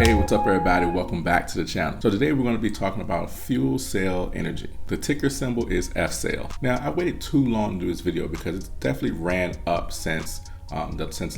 Hey, what's up everybody? Welcome back to the channel. So today we're going to be talking about fuel cell energy. The ticker symbol is FCEL. Now I waited too long to do this video because it's definitely ran up since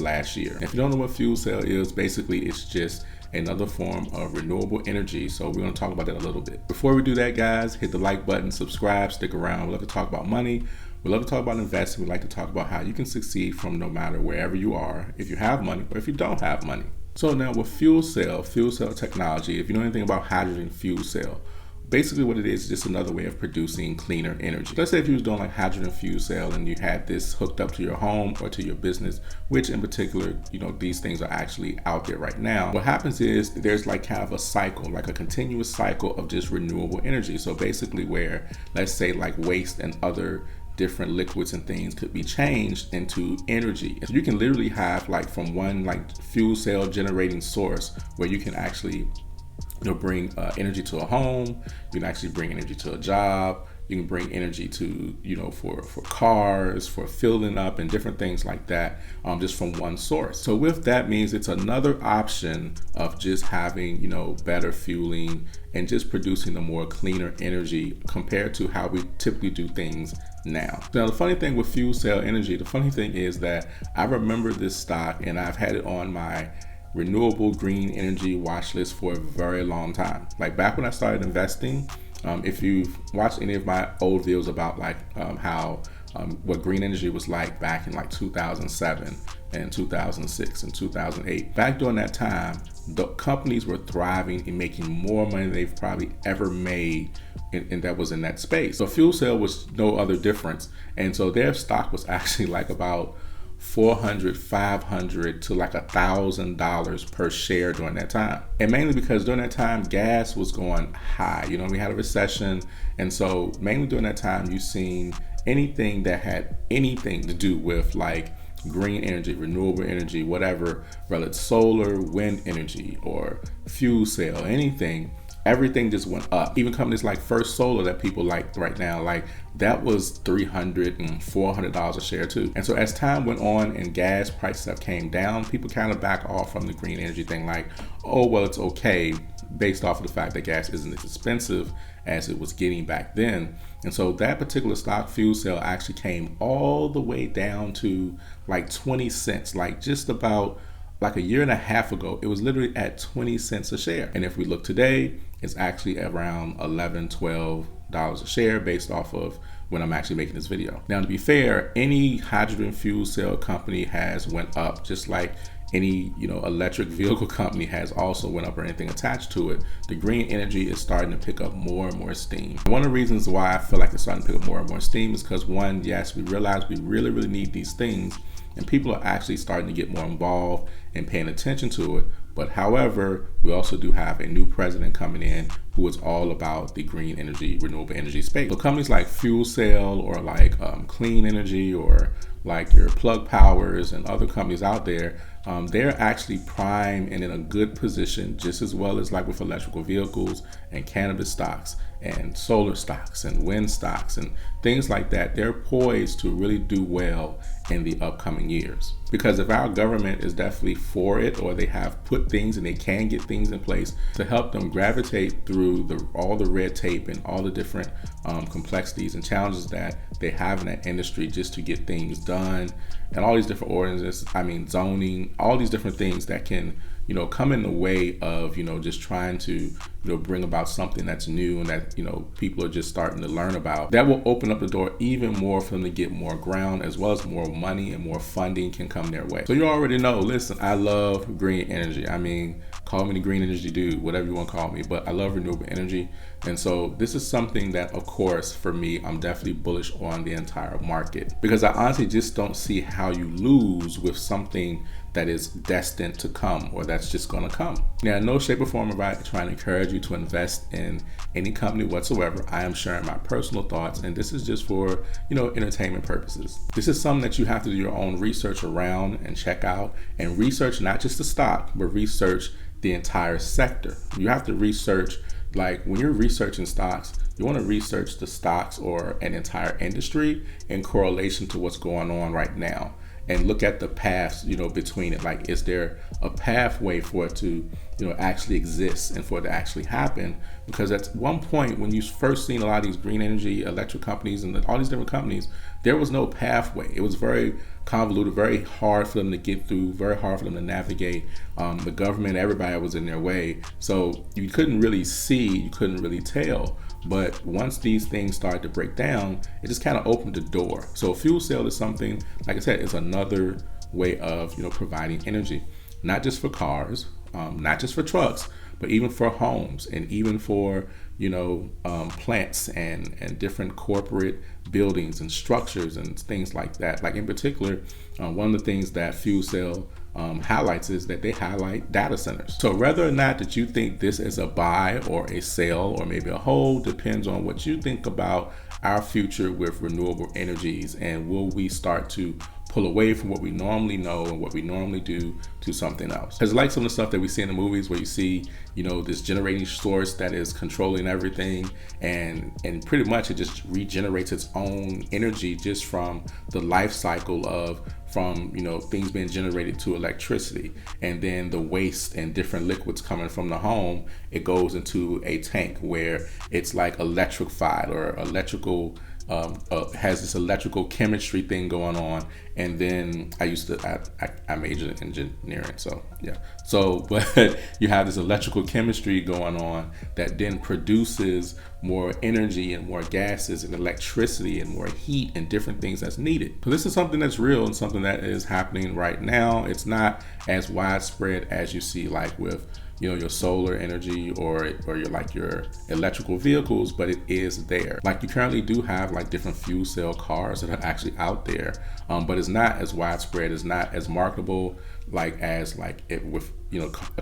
last year. If you don't know what fuel cell is, basically it's just another form of renewable energy. So we're going to talk about that a little bit. Before we do that, guys, hit the like button, subscribe, stick around. We love to talk about money. We love to talk about investing. We like to talk about how you can succeed from no matter wherever you are, if you have money or if you don't have money. So now with fuel cell technology, if you know anything about hydrogen fuel cell, basically what it is just another way of producing cleaner energy. Let's say if you was doing like hydrogen fuel cell and you had this hooked up to your home or to your business, which in particular, these things are actually out there right now. What happens is there's like kind of a cycle, like a continuous cycle of just renewable energy. So basically where, let's say like waste and other different liquids and things could be changed into energy. So you can literally have like from one like fuel cell generating source where you can actually bring energy to a home, you can actually bring energy to a job, you can bring energy to, for cars, for filling up and different things like that, just from one source. So with that means it's another option of just having, better fueling and just producing a more cleaner energy compared to how we typically do things now. Now, the funny thing with fuel cell energy, the funny thing is that I remember this stock and I've had it on my renewable green energy watch list for a very long time. Like back when I started investing, if you've watched any of my old videos about like what green energy was like back in like 2007 and 2006 and 2008, back during that time, the companies were thriving and making more money than they've probably ever made and that was in that space. So fuel cell was no other difference. And so their stock was actually like about $400, $500 to like $1,000 per share during that time. And mainly because during that time, gas was going high. We had a recession. And so mainly during that time, you've seen anything that had anything to do with like green energy, renewable energy, whatever, whether it's solar, wind energy, or fuel cell, anything, everything just went up. Even companies like First Solar that people like right now, like that was $300 and $400 a share too. And so as time went on and gas prices have came down, people kind of back off from the green energy thing, like, oh, well, it's okay, based off of the fact that gas isn't as expensive as it was getting back then. And so that particular stock, fuel cell, actually came all the way down to like 20 cents, like just about like a year and a half ago, it was literally at 20 cents a share. And if we look today, it's actually around $11, $12 a share based off of when I'm actually making this video. Now, to be fair, any hydrogen fuel cell company has went up, just like any electric vehicle company has also went up or anything attached to it. The green energy is starting to pick up more and more steam. One of the reasons why I feel like it's starting to pick up more and more steam is because one, yes, we realize we really, really need these things. And people are actually starting to get more involved and paying attention to it. But however, we also do have a new president coming in who is all about the green energy, renewable energy space. So companies like Fuel Cell or like Clean Energy or like your Plug Powers and other companies out there, they're actually prime and in a good position, just as well as like with electrical vehicles and cannabis stocks and solar stocks and wind stocks and things like that. They're poised to really do well in the upcoming years. Because if our government is definitely for it, or they have put things and they can get things in place to help them gravitate through all the red tape and all the different complexities and challenges that they have in that industry just to get things done, and all these different ordinances, zoning, all these different things that can come in the way of just trying to bring about something that's new and that people are just starting to learn about. That will open up the door even more for them to get more ground, as well as more money and more funding can come their way. So you already know, listen, I love green energy. Call me the green energy dude, whatever you want to call me, but I love renewable energy. And so this is something that, of course, for me, I'm definitely bullish on the entire market, because I honestly just don't see how you lose with something that is destined to come, or that's just going to come. Now, in no shape or form am I trying to encourage you to invest in any company whatsoever. I am sharing my personal thoughts, and this is just for, entertainment purposes. This is something that you have to do your own research around and check out, and research not just the stock, but research the entire sector. You have to research, like when you're researching stocks, you want to research the stocks or an entire industry in correlation to what's going on right now. and look at the paths, between it. Like, is there a pathway for it to, actually exist and for it to actually happen? Because at one point, when you first seen a lot of these green energy electric companies and all these different companies, there was no pathway. It was very convoluted, very hard for them to get through, very hard for them to navigate. The government, everybody was in their way. So you couldn't really see, you couldn't really tell. But once these things started to break down, it just kind of opened the door. So a fuel cell is something, like I said, it's another way of, providing energy, not just for cars, not just for trucks, but even for homes and even for, plants and different corporate buildings and structures and things like that. Like in particular, one of the things that fuel cell highlights is that they highlight data centers. So whether or not that you think this is a buy or a sell or maybe a hold depends on what you think about our future with renewable energies, and will we start to pull away from what we normally know and what we normally do to something else. Because like some of the stuff that we see in the movies where you see, this generating source that is controlling everything, and pretty much it just regenerates its own energy just from the life cycle of things being generated to electricity, and then the waste and different liquids coming from the home, it goes into a tank where it's like electrified or electrical, has this electrical chemistry thing going on. And then I majored in engineering, but you have this electrical chemistry going on that then produces more energy and more gases and electricity and more heat and different things that's needed. So this is something that's real and something that is happening right now. It's not as widespread as you see like with your solar energy or your electrical vehicles, but it is there. Like you currently do have like different fuel cell cars that are actually out there, but it's not as widespread, it's not as marketable with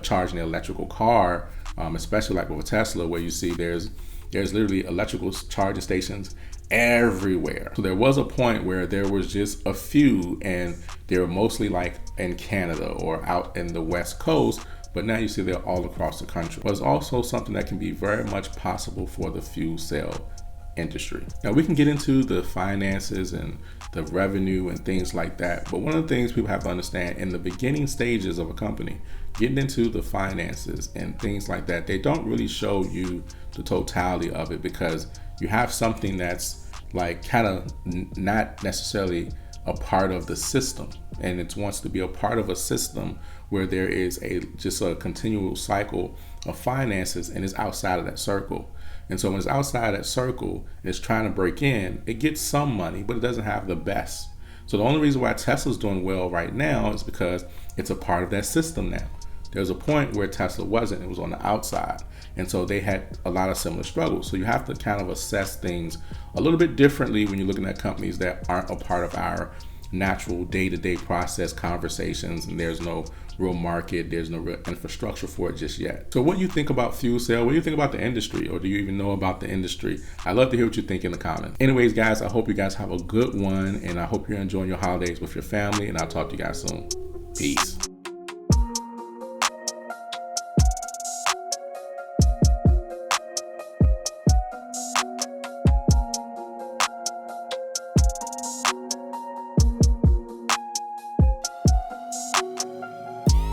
charging an electrical car, especially like with a Tesla, where you see there's literally electrical charging stations everywhere. So there was a point where there was just a few, and they were mostly like in Canada or out in the West Coast. But now you see they're all across the country. But it's also something that can be very much possible for the fuel cell industry. Now we can get into the finances and the revenue and things like that. But one of the things people have to understand in the beginning stages of a company, getting into the finances and things like that, they don't really show you the totality of it, because you have something that's like kind of not necessarily a part of the system, and it wants to be a part of a system where there is just a continual cycle of finances, and it's outside of that circle. And so when it's outside of that circle and it's trying to break in, it gets some money, but it doesn't have the best. So the only reason why Tesla's doing well right now is because it's a part of that system now. There's a point where Tesla wasn't, it was on the outside. And so they had a lot of similar struggles. So you have to kind of assess things a little bit differently when you're looking at companies that aren't a part of our natural day-to-day process conversations, and there's no real market, there's no real infrastructure for it just yet. So what do you think about fuel cell? What do you think about the industry, or do you even know about the industry? I'd love to hear what you think in the comments. Anyways, guys, I hope you guys have a good one, and I hope you're enjoying your holidays with your family, and I'll talk to you guys soon. Peace.